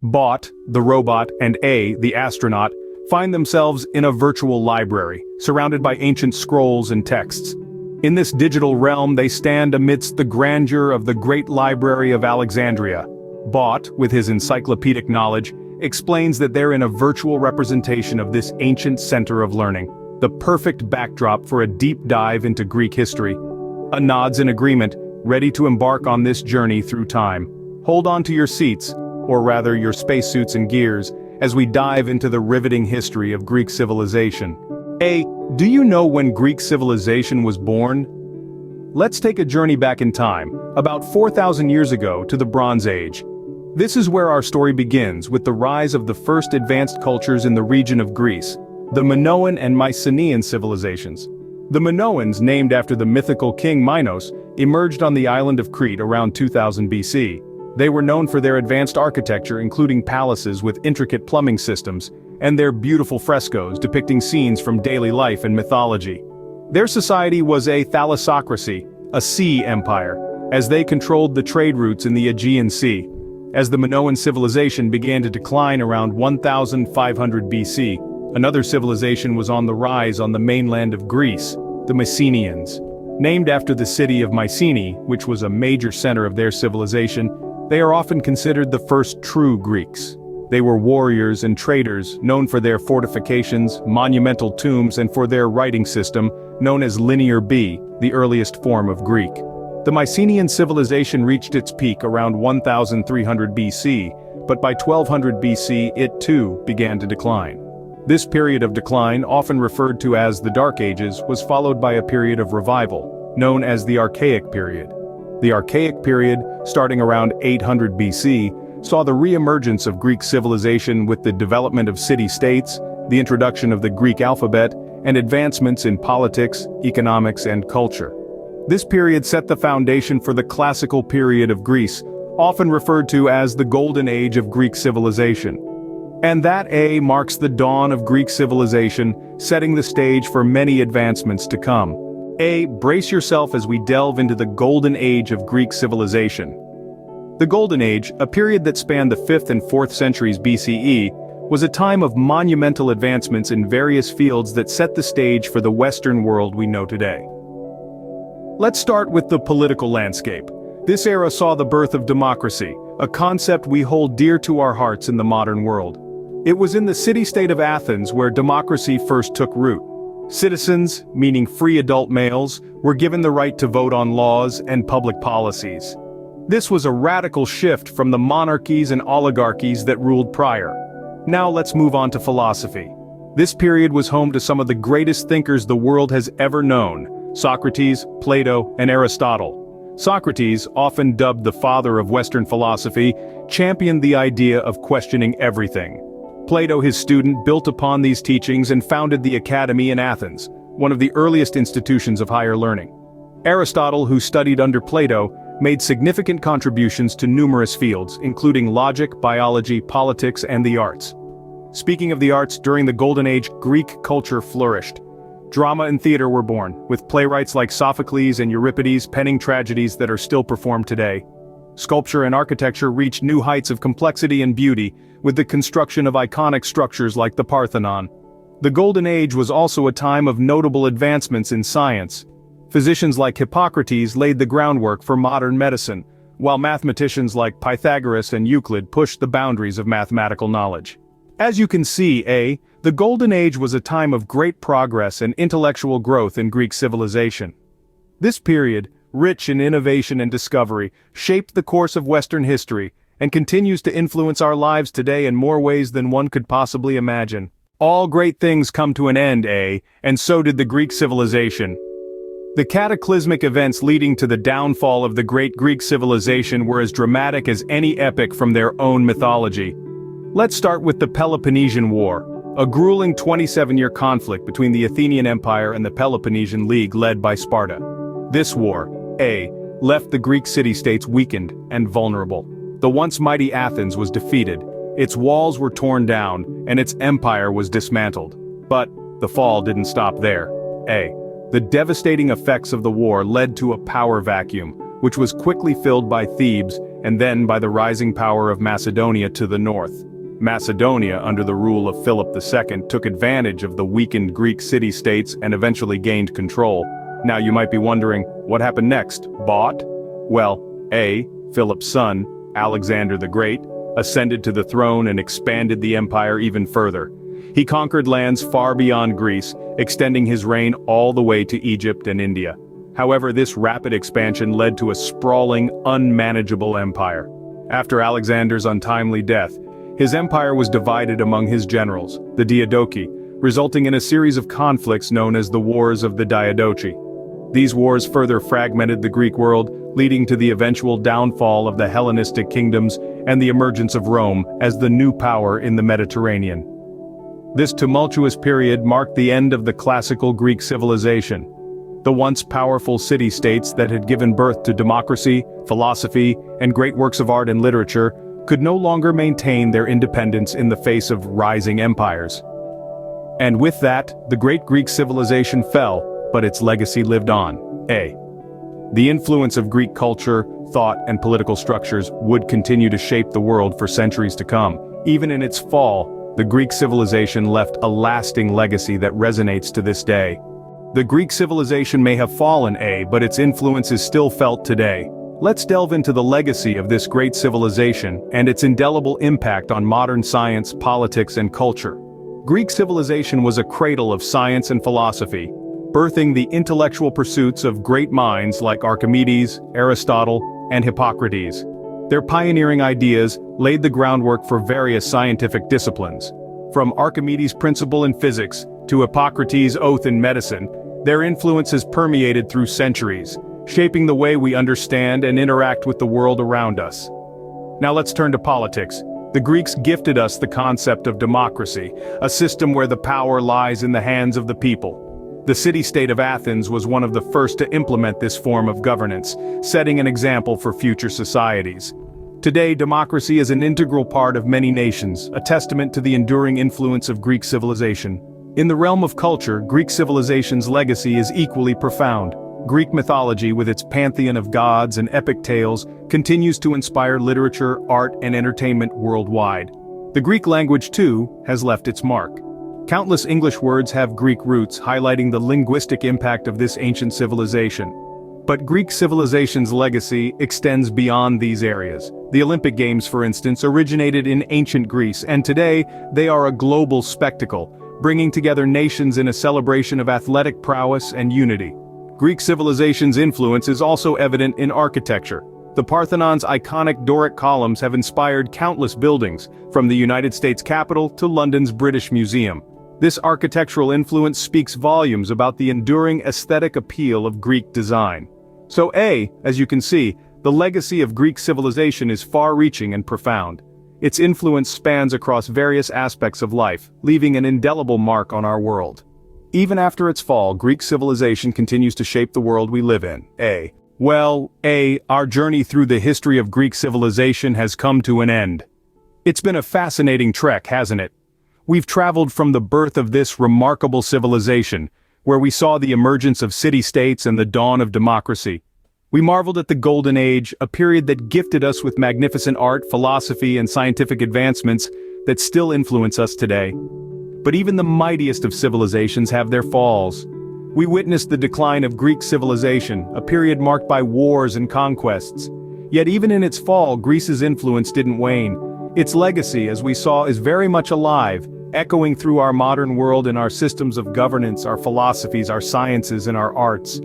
Bot, the robot, and A, the astronaut, find themselves in a virtual library, surrounded by ancient scrolls and texts. In this digital realm they stand amidst the grandeur of the Great Library of Alexandria. Bot, with his encyclopedic knowledge, explains that they're in a virtual representation of this ancient center of learning, the perfect backdrop for a deep dive into Greek history. A nods in agreement, ready to embark on this journey through time. Hold on to your seats, or rather your spacesuits and gears, as we dive into the riveting history of Greek civilization. A. Do you know when Greek civilization was born? Let's take a journey back in time, about 4,000 years ago to the Bronze Age. This is where our story begins with the rise of the first advanced cultures in the region of Greece, the Minoan and Mycenaean civilizations. The Minoans, named after the mythical king Minos, emerged on the island of Crete around 2000 BC. They were known for their advanced architecture, including palaces with intricate plumbing systems, and their beautiful frescoes depicting scenes from daily life and mythology. Their society was a thalassocracy, a sea empire, as they controlled the trade routes in the Aegean Sea. As the Minoan civilization began to decline around 1500 BC, another civilization was on the rise on the mainland of Greece, the Mycenaeans. Named after the city of Mycenae, which was a major center of their civilization, they are often considered the first true Greeks. They were warriors and traders, known for their fortifications, monumental tombs, and for their writing system, known as Linear B, the earliest form of Greek. The Mycenaean civilization reached its peak around 1300 BC, but by 1200 BC it too began to decline. This period of decline, often referred to as the Dark Ages, was followed by a period of revival, known as the Archaic period. The Archaic period, starting around 800 BC, saw the re-emergence of Greek civilization with the development of city-states, the introduction of the Greek alphabet, and advancements in politics, economics, and culture. This period set the foundation for the classical period of Greece, often referred to as the Golden Age of Greek civilization. And that A marks the dawn of Greek civilization, setting the stage for many advancements to come. A. Brace yourself as we delve into the Golden Age of Greek civilization. The Golden Age, a period that spanned the 5th and 4th centuries BCE, was a time of monumental advancements in various fields that set the stage for the Western world we know today. Let's start with the political landscape. This era saw the birth of democracy, a concept we hold dear to our hearts in the modern world. It was in the city-state of Athens where democracy first took root. Citizens, meaning free adult males, were given the right to vote on laws and public policies. This was a radical shift from the monarchies and oligarchies that ruled prior. Now let's move on to philosophy. This period was home to some of the greatest thinkers the world has ever known: Socrates, Plato, and Aristotle. Socrates, often dubbed the father of Western philosophy, championed the idea of questioning everything. Plato, his student, built upon these teachings and founded the Academy in Athens, one of the earliest institutions of higher learning. Aristotle, who studied under Plato, made significant contributions to numerous fields, including logic, biology, politics, and the arts. Speaking of the arts, during the Golden Age, Greek culture flourished. Drama and theater were born, with playwrights like Sophocles and Euripides penning tragedies that are still performed today. Sculpture and architecture reached new heights of complexity and beauty, with the construction of iconic structures like the Parthenon. The Golden Age was also a time of notable advancements in science. Physicians like Hippocrates laid the groundwork for modern medicine, while mathematicians like Pythagoras and Euclid pushed the boundaries of mathematical knowledge. As you can see, the Golden Age was a time of great progress and intellectual growth in Greek civilization. This period, rich in innovation and discovery, shaped the course of Western history, and continues to influence our lives today in more ways than one could possibly imagine. All great things come to an end, and so did the Greek civilization. The cataclysmic events leading to the downfall of the great Greek civilization were as dramatic as any epic from their own mythology. Let's start with the Peloponnesian War, a grueling 27-year conflict between the Athenian Empire and the Peloponnesian League led by Sparta. This war, left the Greek city-states weakened and vulnerable. The once mighty Athens was defeated, its walls were torn down, and its empire was dismantled. But the fall didn't stop there. The devastating effects of the war led to a power vacuum, which was quickly filled by Thebes, and then by the rising power of Macedonia to the north. Macedonia, under the rule of Philip II, took advantage of the weakened Greek city-states and eventually gained control. Now you might be wondering, what happened next? Bought? Well, A. Philip's son, Alexander the Great, ascended to the throne and expanded the empire even further. He conquered lands far beyond Greece, extending his reign all the way to Egypt and India. However, this rapid expansion led to a sprawling, unmanageable empire. After Alexander's untimely death, his empire was divided among his generals, the Diadochi, resulting in a series of conflicts known as the Wars of the Diadochi. These wars further fragmented the Greek world, leading to the eventual downfall of the Hellenistic kingdoms and the emergence of Rome as the new power in the Mediterranean. This tumultuous period marked the end of the classical Greek civilization. The once powerful city-states that had given birth to democracy, philosophy, and great works of art and literature could no longer maintain their independence in the face of rising empires. And with that, the great Greek civilization fell, but its legacy lived on. A. The influence of Greek culture, thought, and political structures would continue to shape the world for centuries to come. Even in its fall, the Greek civilization left a lasting legacy that resonates to this day. The Greek civilization may have fallen, but its influence is still felt today. Let's delve into the legacy of this great civilization and its indelible impact on modern science, politics, and culture. Greek civilization was a cradle of science and philosophy, birthing the intellectual pursuits of great minds like Archimedes, Aristotle, and Hippocrates. Their pioneering ideas laid the groundwork for various scientific disciplines. From Archimedes' principle in physics to Hippocrates' oath in medicine, their influence has permeated through centuries, shaping the way we understand and interact with the world around us. Now let's turn to politics. The Greeks gifted us the concept of democracy, a system where the power lies in the hands of the people. The city-state of Athens was one of the first to implement this form of governance, setting an example for future societies. Today, democracy is an integral part of many nations, a testament to the enduring influence of Greek civilization. In the realm of culture, Greek civilization's legacy is equally profound. Greek mythology, with its pantheon of gods and epic tales, continues to inspire literature, art, and entertainment worldwide. The Greek language, too, has left its mark. Countless English words have Greek roots, highlighting the linguistic impact of this ancient civilization. But Greek civilization's legacy extends beyond these areas. The Olympic Games, for instance, originated in ancient Greece, and today, they are a global spectacle, bringing together nations in a celebration of athletic prowess and unity. Greek civilization's influence is also evident in architecture. The Parthenon's iconic Doric columns have inspired countless buildings, from the United States Capitol to London's British Museum. This architectural influence speaks volumes about the enduring aesthetic appeal of Greek design. So as you can see, the legacy of Greek civilization is far-reaching and profound. Its influence spans across various aspects of life, leaving an indelible mark on our world. Even after its fall, Greek civilization continues to shape the world we live in. Our journey through the history of Greek civilization has come to an end. It's been a fascinating trek, hasn't it? We've traveled from the birth of this remarkable civilization, where we saw the emergence of city-states and the dawn of democracy. We marveled at the Golden Age, a period that gifted us with magnificent art, philosophy, and scientific advancements that still influence us today. But even the mightiest of civilizations have their falls. We witnessed the decline of Greek civilization, a period marked by wars and conquests. Yet even in its fall, Greece's influence didn't wane. Its legacy, as we saw, is very much alive, echoing through our modern world in our systems of governance, our philosophies, our sciences, and our arts.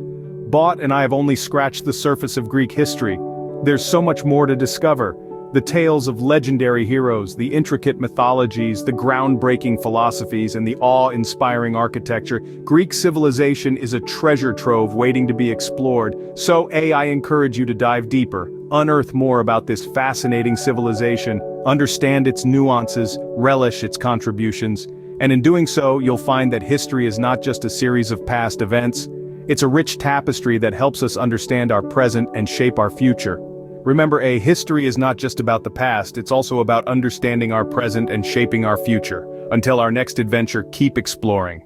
Bott and I have only scratched the surface of Greek history. There's so much more to discover. The tales of legendary heroes, the intricate mythologies, the groundbreaking philosophies, and the awe-inspiring architecture. Greek civilization is a treasure trove waiting to be explored. So I encourage you to dive deeper, unearth more about this fascinating civilization, understand its nuances, relish its contributions, and in doing so, you'll find that history is not just a series of past events. It's a rich tapestry that helps us understand our present and shape our future. Remember, history is not just about the past, it's also about understanding our present and shaping our future. Until our next adventure, keep exploring.